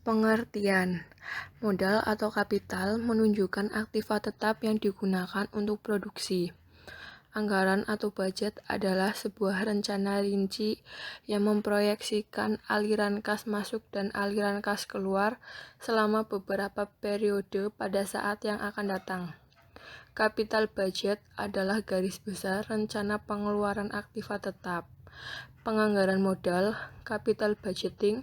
Pengertian: modal atau kapital menunjukkan aktiva tetap yang digunakan untuk produksi. Anggaran atau budget adalah sebuah rencana rinci yang memproyeksikan aliran kas masuk dan aliran kas keluar selama beberapa periode pada saat yang akan datang. Capital budget adalah garis besar rencana pengeluaran aktiva tetap. Penganggaran modal, capital budgeting,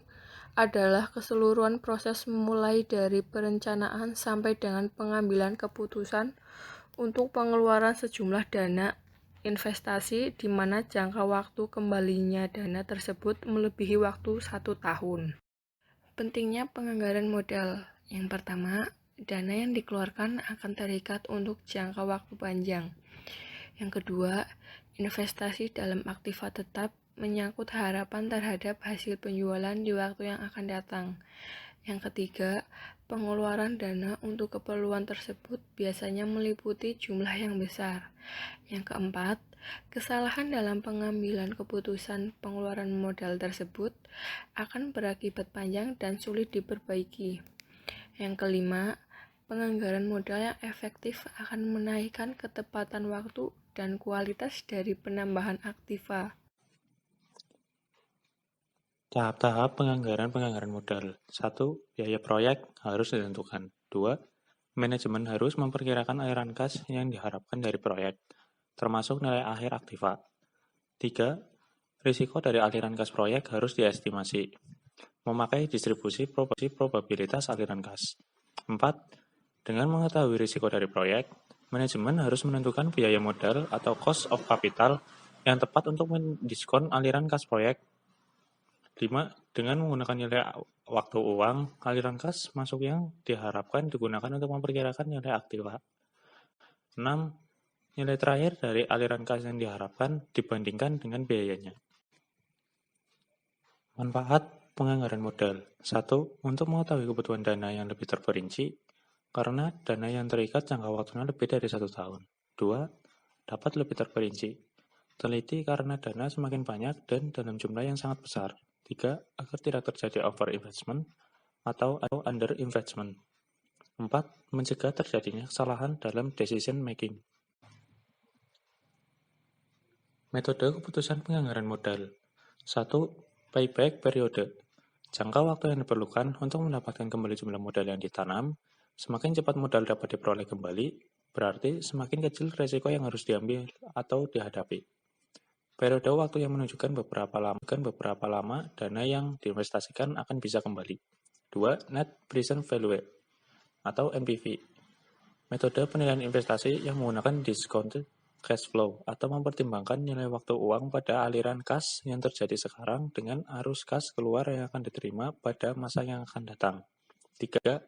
adalah keseluruhan proses mulai dari perencanaan sampai dengan pengambilan keputusan untuk pengeluaran sejumlah dana investasi di mana jangka waktu kembalinya dana tersebut melebihi waktu 1 tahun. Pentingnya penganggaran modal. Yang pertama, dana yang dikeluarkan akan terikat untuk jangka waktu panjang. Yang kedua, investasi dalam aktiva tetap menyangkut harapan terhadap hasil penjualan di waktu yang akan datang. Yang ketiga, pengeluaran dana untuk keperluan tersebut biasanya meliputi jumlah yang besar. Yang keempat, kesalahan dalam pengambilan keputusan pengeluaran modal tersebut akan berakibat panjang dan sulit diperbaiki. Yang kelima, penganggaran modal yang efektif akan menaikkan ketepatan waktu dan kualitas dari penambahan aktiva. Tahap-tahap penganggaran modal. 1. Biaya proyek harus ditentukan. 2. Manajemen harus memperkirakan aliran kas yang diharapkan dari proyek, termasuk nilai akhir aktiva. 3. Risiko dari aliran kas proyek harus diestimasi. Memakai distribusi probabilitas aliran kas. 4. Dengan mengetahui risiko dari proyek, manajemen harus menentukan biaya modal atau cost of capital yang tepat untuk mendiskon aliran kas proyek. 5. Dengan menggunakan nilai waktu uang, aliran kas masuk yang diharapkan digunakan untuk memperkirakan nilai aktiva. 6. Nilai terakhir dari aliran kas yang diharapkan dibandingkan dengan biayanya. Manfaat penganggaran modal. 1. Untuk mengetahui kebutuhan dana yang lebih terperinci, karena dana yang terikat jangka waktunya lebih dari 1 tahun. 2. Dapat lebih terperinci. Teliti karena dana semakin banyak dan dalam jumlah yang sangat besar. 3. Agar tidak terjadi overinvestment atau underinvestment. 4. Mencegah terjadinya kesalahan dalam decision making. Metode keputusan penganggaran modal. 1. Payback periode. Jangka waktu yang diperlukan untuk mendapatkan kembali jumlah modal yang ditanam. Semakin cepat modal dapat diperoleh kembali, berarti semakin kecil resiko yang harus diambil atau dihadapi. Periode waktu yang menunjukkan beberapa lama dana yang diinvestasikan akan bisa kembali. 2. Net present value atau NPV. Metode penilaian investasi yang menggunakan discounted cash flow atau mempertimbangkan nilai waktu uang pada aliran kas yang terjadi sekarang dengan arus kas keluar yang akan diterima pada masa yang akan datang. 3.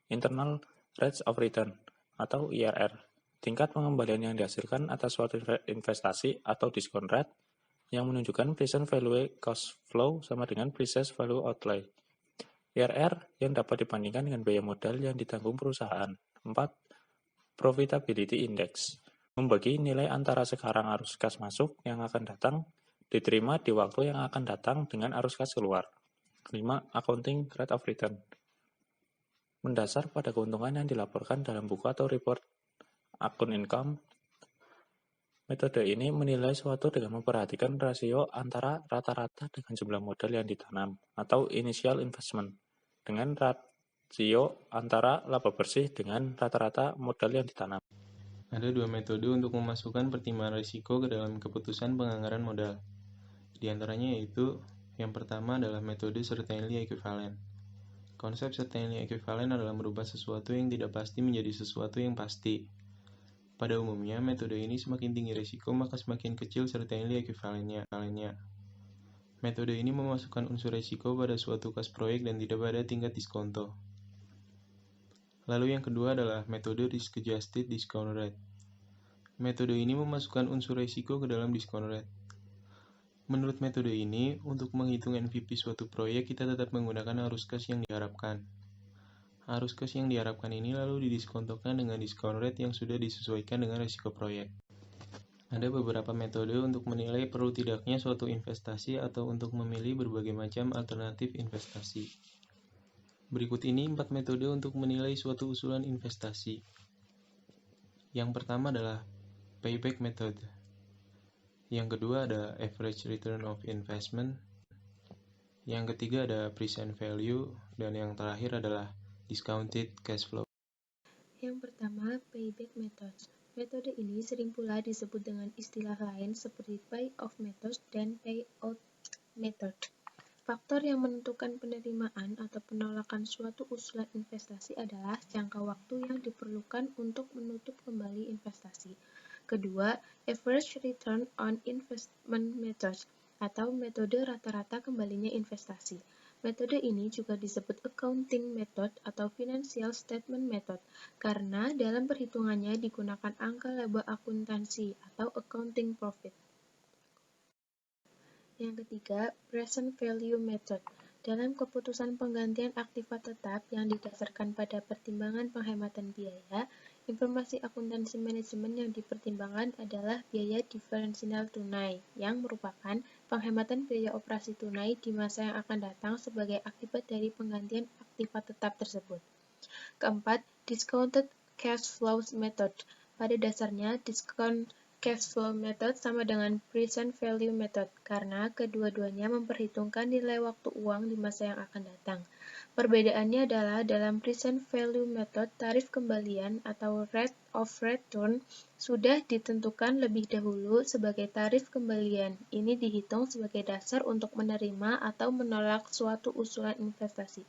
Internal Rates of Return atau IRR. Tingkat pengembalian yang dihasilkan atas suatu investasi atau discount rate yang menunjukkan present value cost flow sama dengan present value outlay. IRR yang dapat dibandingkan dengan biaya modal yang ditanggung perusahaan. 4. Profitability Index. Membagi nilai antara sekarang arus kas masuk yang akan datang diterima di waktu yang akan datang dengan arus kas keluar. 5. Accounting Rate of Return. Mendasar pada keuntungan yang dilaporkan dalam buku atau report akun income. Metode ini menilai suatu dengan memperhatikan rasio antara rata-rata dengan jumlah modal yang ditanam atau initial investment dengan rasio antara laba bersih dengan rata-rata modal yang ditanam. Ada 2 metode untuk memasukkan pertimbangan risiko ke dalam keputusan penganggaran modal. Di antaranya yaitu, yang pertama adalah metode certainly equivalent. Konsep certainly equivalent adalah merubah sesuatu yang tidak pasti menjadi sesuatu yang pasti. Pada umumnya, metode ini semakin tinggi risiko, maka semakin kecil certainly equivalent-nya. Metode ini memasukkan unsur risiko pada suatu kas proyek dan tidak pada tingkat diskonto. Lalu yang kedua adalah metode risk-adjusted discount rate. Metode ini memasukkan unsur risiko ke dalam discount rate. Menurut metode ini, untuk menghitung NPV suatu proyek, kita tetap menggunakan arus kas yang diharapkan. Arus kas yang diharapkan ini lalu didiskontokan dengan discount rate yang sudah disesuaikan dengan risiko proyek. Ada beberapa metode untuk menilai perlu tidaknya suatu investasi atau untuk memilih berbagai macam alternatif investasi. Berikut ini 4 metode untuk menilai suatu usulan investasi. Yang pertama adalah payback method. Yang kedua ada average return of investment. Yang ketiga ada present value. Dan yang terakhir adalah discounted cash flow. Yang pertama, payback method. Metode ini sering pula disebut dengan istilah lain seperti pay-off method dan pay-out method. Faktor yang menentukan penerimaan atau penolakan suatu usulan investasi adalah jangka waktu yang diperlukan untuk menutup kembali investasi. Kedua, average return on investment method atau metode rata-rata kembalinya investasi. Metode ini juga disebut accounting method atau financial statement method karena dalam perhitungannya digunakan angka laba akuntansi atau accounting profit. Yang ketiga, present value method. Dalam keputusan penggantian aktiva tetap yang didasarkan pada pertimbangan penghematan biaya, informasi akuntansi manajemen yang dipertimbangkan adalah biaya diferensial tunai, yang merupakan penghematan biaya operasi tunai di masa yang akan datang sebagai akibat dari penggantian aktiva tetap tersebut. Keempat, discounted cash flow method. Pada dasarnya, discount cash flow method sama dengan present value method karena kedua-duanya memperhitungkan nilai waktu uang di masa yang akan datang. Perbedaannya adalah dalam present value method, tarif kembalian atau rate of return sudah ditentukan lebih dahulu sebagai tarif kembalian. Ini dihitung sebagai dasar untuk menerima atau menolak suatu usulan investasi.